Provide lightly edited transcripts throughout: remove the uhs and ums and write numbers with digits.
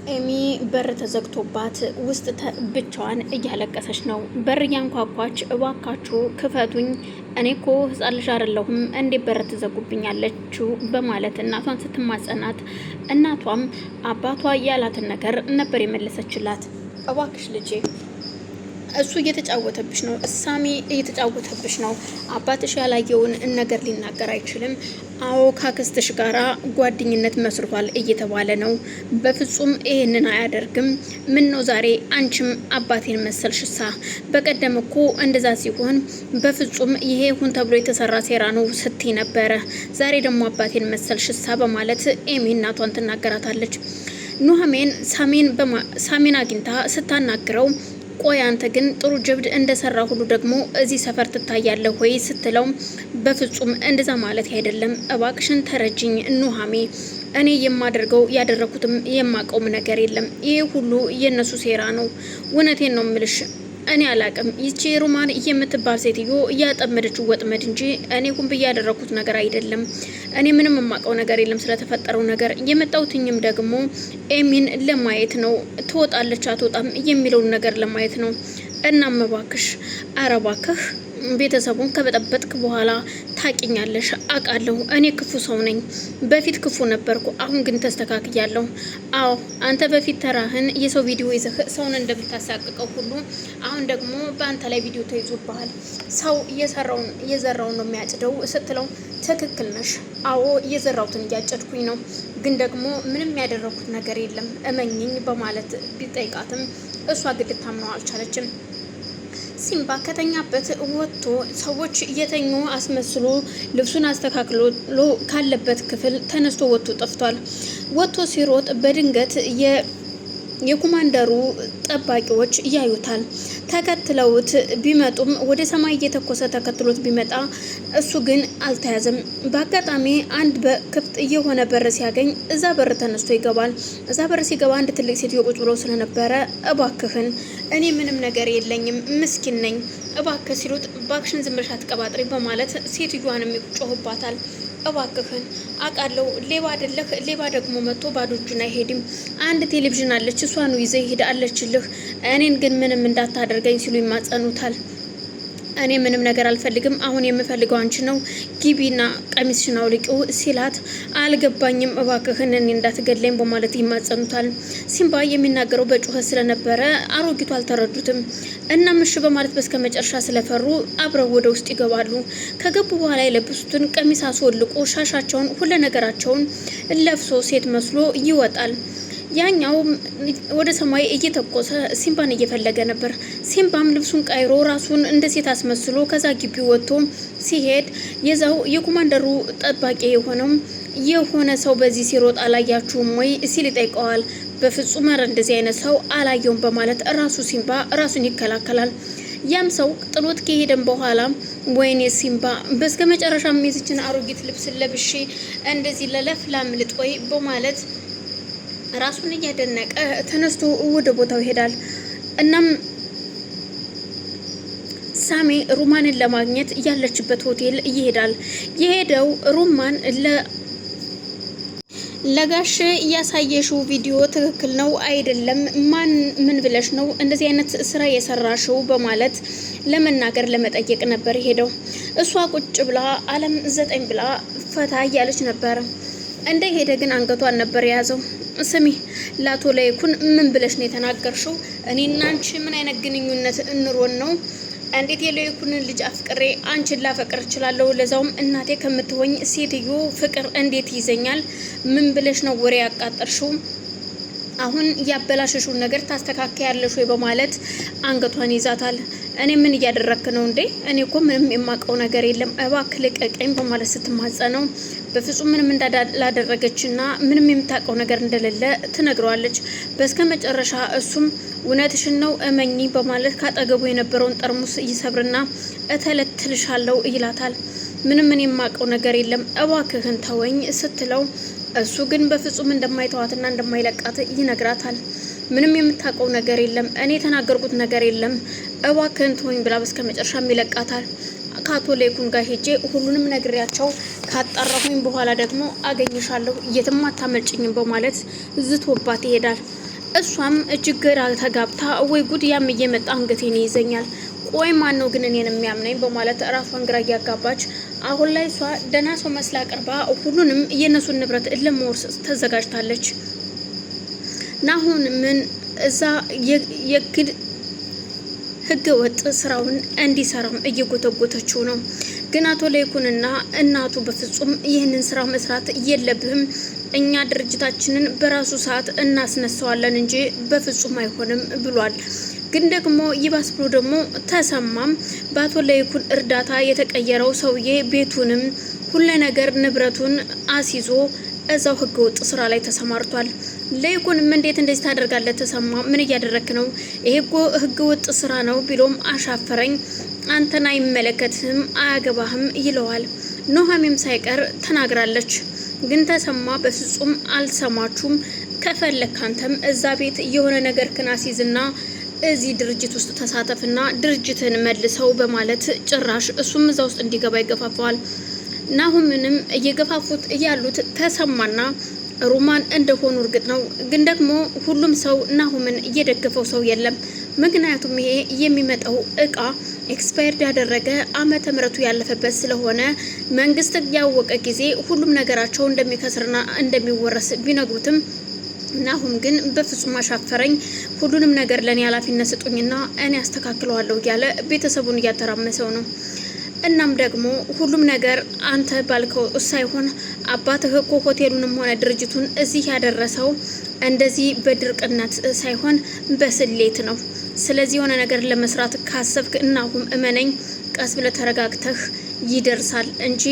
ኤሚ በር ተዘግቶባት ውስጥ ብቻዋን እያለቀሰች ነው። በር እያንኳኳች እባካችሁ ክፈቱኝ፣ እኔ እኮ ሕፃን ልጅ አይደለሁም እንዴት በር ትዘጉብኛለችሁ? በማለት እናቷን ስትማጸናት እናቷም አባቷ ያላትን ነገር ነበር የመለሰችላት። እባክሽ ልጄ እሱ እየተጫወተብሽ ነው፣ ሳሚ እየተጫወተብሽ ነው። አባትሽ ያላየውን ነገር ሊናገር አይችልም። አዎ ካክስትሽ ጋራ ጓደኝነት መስርቷል እየተባለ ነው። በፍጹም ይሄንን አያደርግም። ምን ነው ዛሬ አንቺም አባቴን መሰልሽሳ? በቀደም እኮ እንደዛ ሲሆን በፍጹም ይሄ ሁን ተብሎ የተሰራ ሴራ ነው ስትይ ነበረ። ዛሬ ደግሞ አባቴን መሰልሽሳ? በማለት ኤሚ እናቷን ትናገራታለች። ኑሐሚን ሳሚን አግኝታ ስታናግረው ቆይ አንተ ግን ጥሩ ጀብድ እንደሰራ ሁሉ ደግሞ እዚህ ሰፈር ትታያለህ ወይ ስትለው በፍጹም እንደዛ ማለት አይደለም፣ እባክሽን ተረጅኝ ኑሐሚ፣ እኔ የማደርገው ያደረኩትም የማቀውም ነገር የለም። ይሄ ሁሉ የነሱ ሴራ ነው። እውነቴን ነው ምልሽ፣ እኔ አላቅም። ይቺ ሩማን የምትባል ሴትዮ እያጠመደችው ወጥመድ እንጂ እኔ ሁን ብዬ ያደረኩት ነገር አይደለም። እኔ ምንም የማውቀው ነገር የለም ስለተፈጠረው ነገር። የመጣሁትኝም ደግሞ ኤሚን ለማየት ነው። ትወጣለች አትወጣም የሚለውን ነገር ለማየት ነው። እናም እባክሽ፣ ኧረ እባክህ ቤተሰቡን ከበጠበጥክ በኋላ ታቂኛለሽ፣ አውቃለሁ። እኔ ክፉ ሰው ነኝ። በፊት ክፉ ነበርኩ፣ አሁን ግን ተስተካክያለሁ። አዎ አንተ በፊት ተራህን የሰው ቪዲዮ ይዘህ ሰውን እንደምታሳቅቀው ሁሉ አሁን ደግሞ በአንተ ላይ ቪዲዮ ተይዞብሃል። ሰው የዘራውን ነው የሚያጭደው ስትለው ትክክል ነሽ። አዎ የዘራሁትን እያጨድኩኝ ነው፣ ግን ደግሞ ምንም ያደረኩት ነገር የለም እመኝኝ በማለት ቢጠይቃትም እሷ ግን ልታምነው አልቻለችም። ሲምባ ከተኛበት ወጥቶ ሰዎች እየተኙ አስመስሎ ልብሱን አስተካክሎ ካለበት ክፍል ተነስቶ ወጥቶ ጠፍቷል። ወጥቶ ሲሮጥ በድንገት የኮማንደሩ ጠባቂዎች ያዩታል። ተከትለውት ቢመጡም ወደ ሰማይ እየተኮሰ ተከትሎት ቢመጣ እሱ ግን አልተያዘም። በአጋጣሚ አንድ በክፍት የሆነ በር ሲያገኝ እዛ በር ተነስቶ ይገባል። እዛ በር ሲገባ አንድ ትልቅ ሴትዮ ቁጭ ብለው ስለነበረ እባክህን እኔ ምንም ነገር የለኝም ምስኪን ነኝ እባክህ ሲሉት ባክሽን ዝም ብለሽ አትቀባጥሪ በማለት ሴትዮዋንም ይጮህባታል። እባክህን አውቃለሁ ሌባ አይደለህ፣ ሌባ ደግሞ መጥቶ ባዶ እጁን አይሄድም። አንድ ቴሌቪዥን አለች እሷን ይዘህ ሂድ አለችልህ፣ እኔን ግን ምንም እንዳታደርገኝ ሲሉ ይማጸኑታል። እኔ ምንም ነገር አልፈልግም፣ አሁን የምፈልገው አንቺ ነው፣ ግቢና ቀሚስሽን አውልቂው ሲላት አልገባኝም እባክህን እኔ እንዳትገለኝ በማለት ይማጸኑታል። ሲምባ የሚናገረው በጩኸት ስለነበረ አሮጊቱ አልተረዱትም። እናም እሺ በማለት በስከ መጨረሻ ስለፈሩ አብረው ወደ ውስጥ ይገባሉ። ከገቡ በኋላ የለበሱትን ቀሚስ አስወልቆ ሻሻቸውን ሁሉ ነገራቸውን ለብሶ ሴት መስሎ ይወጣል። ያኛው ወደ ሰማይ እየተኮሰ ሲምባን እየፈለገ ነበር። ሲምባም ልብሱን ቀይሮ ራሱን እንደ ሴት አስመስሎ ከዛ ግቢ ወጥቶ ሲሄድ የዛው የኮማንደሩ ጠባቂ የሆነ ሰው በዚህ ሲሮጥ አላያችሁም ወይ ሲል ይጠይቀዋል። በፍጹም ኧረ እንደዚህ አይነት ሰው አላየውም በማለት ራሱ ሲምባ ራሱን ይከላከላል። ያም ሰው ጥሎት ከሄደን በኋላ ወይኔ ሲምባ በስከ መጨረሻም የዚችን አሮጊት ልብስ ለብሼ እንደዚህ ለለፍ ላምልጥ ወይ በማለት ራሱን እያደነቀ ተነስቶ ወደ ቦታው ይሄዳል። እናም ሳሚ ሩማንን ለማግኘት ያለችበት ሆቴል ይሄዳል። የሄደው ሩማን ለጋሽ ያሳየሽው ቪዲዮ ትክክል ነው አይደለም? ምን ብለሽ ነው እንደዚህ አይነት ስራ የሰራሽው? በማለት ለመናገር ለመጠየቅ ነበር ሄደው። እሷ ቁጭ ብላ አለም 9 ብላ ፈታ እያለች ነበር። እንደ ሄደ ግን አንገቷን ነበር የያዘው። ስሚ ላቶ ላይኩን ምን ብለሽ ነው የተናገርሽው? እኔና አንቺ ምን አይነት ግንኙነት እንሮን ነው? እንዴት የለይኩንን ልጅ አፍቅሬ አንቺን ላፈቅር እችላለሁ? ለዛውም እናቴ ከምትሆኝ ሴትዮ ፍቅር እንዴት ይዘኛል? ምን ብለሽ ነው ወሬ ያቃጠርሽው? አሁን ያበላሽሽውን ነገር ታስተካክያለሽ ወይ? በማለት አንገቷን ይዛታል። እኔ ምን እያደረክ ነው እንዴ? እኔ እኮ ምንም የማውቀው ነገር የለም እባክህ ልቀቀኝ በማለት ስትማጸነው በፍጹም ምንም እንዳላደረገችና ምንም የምታውቀው ነገር እንደሌለ ትነግረዋለች። በስከ መጨረሻ እሱም እውነትሽን ነው እመኚ በማለት ካጠገቡ የነበረውን ጠርሙስ ይሰብርና እተለትልሻለሁ ይላታል። ምንም ምን የማውቀው ነገር የለም እባክህን ተወኝ ስትለው እሱ ግን በፍጹም እንደማይተዋትና እንደማይለቃት ይነግራታል። ምንም የምታውቀው ነገር የለም፣ እኔ የተናገርኩት ነገር የለም፣ እባክህን ተወኝ ብላ በስከ መጨረሻም ይለቃታል። ከአቶ ሌኩን ጋር ሄጄ ሁሉንም ነግሬያቸው ካጣራሁኝ በኋላ ደግሞ አገኝሻለሁ የትም አታመልጭኝም በማለት ዝቶባት ይሄዳል። እሷም ችግር ተጋብታ ወይ ጉድ ያም እየመጣ አንገቴን ይይዘኛል ቆይ ማን ነው ግን እኔን የሚያምነኝ በማለት ራሷን ግራ እያጋባች አሁን ላይ እሷ ደህና ሰው መስላ ቀርባ ሁሉንም የነሱን ንብረት ለመውረስ ተዘጋጅታለች። ናሁን ምን እዛ የግድ ህገ ወጥ ስራውን እንዲሰራም እየጎተጎተችው ነው። ግን አቶ ለይኩንና እናቱ በፍጹም ይህንን ስራ መስራት የለብህም እኛ ድርጅታችንን በራሱ ሰዓት እናስነሳዋለን እንጂ በፍጹም አይሆንም ብሏል። ግን ደግሞ ይባስ ብሎ ደግሞ ተሰማም በአቶ ለይኩን እርዳታ የተቀየረው ሰውዬ ቤቱንም ሁሉ ነገር ንብረቱን አስይዞ እዛው ህገወጥ ስራ ላይ ተሰማርቷል። ለይኩንም እንዴት እንደዚህ ታደርጋለህ ተሰማ ምን እያደረክ ነው? ይሄ እኮ ህገወጥ ስራ ነው ቢሎም አሻፈረኝ አንተን አይመለከትህም አያገባህም ይለዋል። ኑሐሚንም ሳይቀር ተናግራለች። ግን ተሰማ በፍጹም አልሰማችሁም ከፈለክ አንተም እዛ ቤት የሆነ ነገር ክናሲዝና እዚህ ድርጅት ውስጥ ተሳተፍና ድርጅትን መልሰው በማለት ጭራሽ እሱም እዛ ውስጥ እንዲገባ ይገፋፋዋል። ናሁምንም እየገፋፉት ያሉት ተሰማና ሩማን እንደሆኑ እርግጥ ነው። ግን ደግሞ ሁሉም ሰው ናሁምን እየደገፈው ሰው የለም። ምክንያቱም ይሄ የሚመጣው እቃ ኤክስፓየርድ ያደረገ ዓመተ ምሕረቱ ያለፈበት ስለሆነ መንግስት ያወቀ ጊዜ ሁሉም ነገራቸው እንደሚከስርና እንደሚወረስ ቢነግሩትም ናሁም ግን በፍጹም አሻፈረኝ ሁሉንም ነገር ለኔ ኃላፊነት ስጡኝና እኔ አስተካክለዋለሁ እያለ ቤተሰቡን እያተራመሰው ነው። እናም ደግሞ ሁሉም ነገር አንተ ባልከው ሳይሆን አባትህ እኮ ሆቴሉንም ሆነ ድርጅቱን እዚህ ያደረሰው እንደዚህ በድርቅነት ሳይሆን በስሌት ነው። ስለዚህ የሆነ ነገር ለመስራት ካሰብክ እናሁም እመነኝ ቀስ ብለህ ተረጋግተህ ይደርሳል እንጂ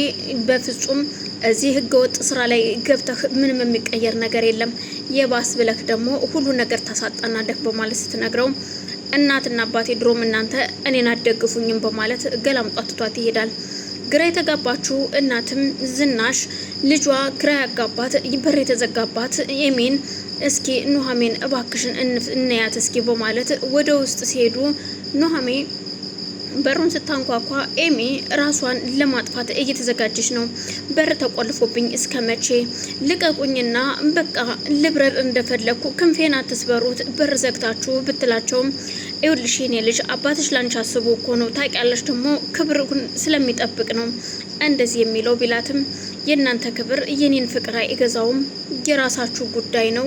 በፍጹም እዚህ ህገወጥ ስራ ላይ ገብተህ ምንም የሚቀየር ነገር የለም። የባስ ብለህ ደግሞ ሁሉ ነገር ታሳጣናለህ በማለት ስትነግረው እናትና አባቴ ድሮም እናንተ እኔን አትደግፉኝም በማለት ገላምጧት ትቷት ይሄዳል። ግራ የተጋባችው እናትም ዝናሽ ልጇ ግራ ያጋባት በር የተዘጋባት ኤሚን እስኪ ኑሐሚን እባክሽን እንያት እስኪ በማለት ወደ ውስጥ ሲሄዱ ኑሐሚን በሩን ስታንኳኳ ኤሚ ራሷን ለማጥፋት እየተዘጋጀች ነው። በር ተቆልፎብኝ እስከ መቼ ልቀቁኝና በቃ ልብረር እንደፈለኩ ክንፌን አትስበሩት በር ዘግታችሁ ብትላቸውም ይኸውልሽ የኔ ልጅ አባትሽ ላንቺ አስቦ እኮ ነው ታውቂያለሽ ደግሞ ክብሩን ስለሚጠብቅ ነው እንደዚህ የሚለው ቢላትም የእናንተ ክብር የኔን ፍቅር አይገዛውም የራሳችሁ ጉዳይ ነው።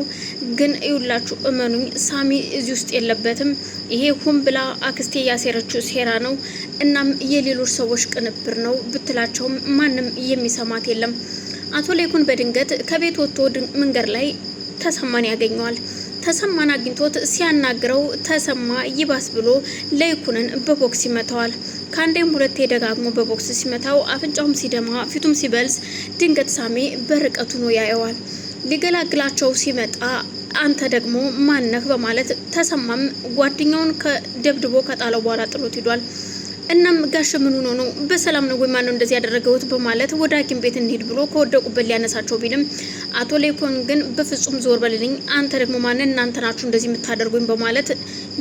ግን ይውላችሁ እመኑኝ ሳሚ እዚህ ውስጥ የለበትም ይሄ ሁን ብላ አክስቴ ያሴረችው ሴራ ነው እናም የሌሎች ሰዎች ቅንብር ነው ብትላቸውም ማንም የሚሰማት የለም። አቶ ለይኩን በድንገት ከቤት ወጥቶ መንገድ ላይ ተሰማን ያገኘዋል። ተሰማን አግኝቶት ሲያናግረው ተሰማ ይባስ ብሎ ለይኩንን በቦክስ ይመታዋል። ከአንዴም ሁለቴ ደጋግሞ በቦክስ ሲመታው አፍንጫውም ሲደማ ፊቱም ሲበልስ ድንገት ሳሚ በርቀቱ ነው ያየዋል። ሊገላግላቸው ሲመጣ አንተ ደግሞ ማነህ በማለት ተሰማም ጓደኛውን ከደብድቦ ከጣለው በኋላ ጥሎት ሄዷል። እናም ጋሽ ምን ሆኖ ነው በሰላም ነው ወይ ማን ነው እንደዚህ ያደረገውት በማለት ወደ ሐኪም ቤት እንሂድ ብሎ ከወደቁበት ሊያነሳቸው ቢልም አቶ ለይኩን ግን በፍጹም ዞር በልልኝ አንተ ደግሞ ማን እናንተ ናችሁ እንደዚህ የምታደርጉኝ በማለት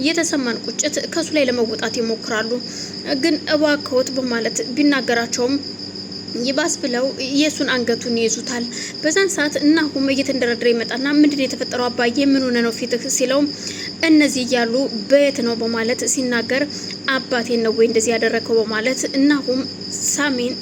የተሰማን ቁጭት ከሱ ላይ ለመወጣት ይሞክራሉ። ግን እባክዎት በማለት ቢናገራቸውም ይባስ ብለው የሱን አንገቱን ይይዙታል። በዛን ሰዓት እናሁም እየተንደረደረ ይመጣና ምንድነው የተፈጠረው አባዬ ምን ሆነ ነው ፊትህ ሲለው እነዚህ እያሉ በየት ነው በማለት ሲናገር አባቴን ነው ወይ እንደዚህ ያደረከው በማለት እናሁም ሳሚን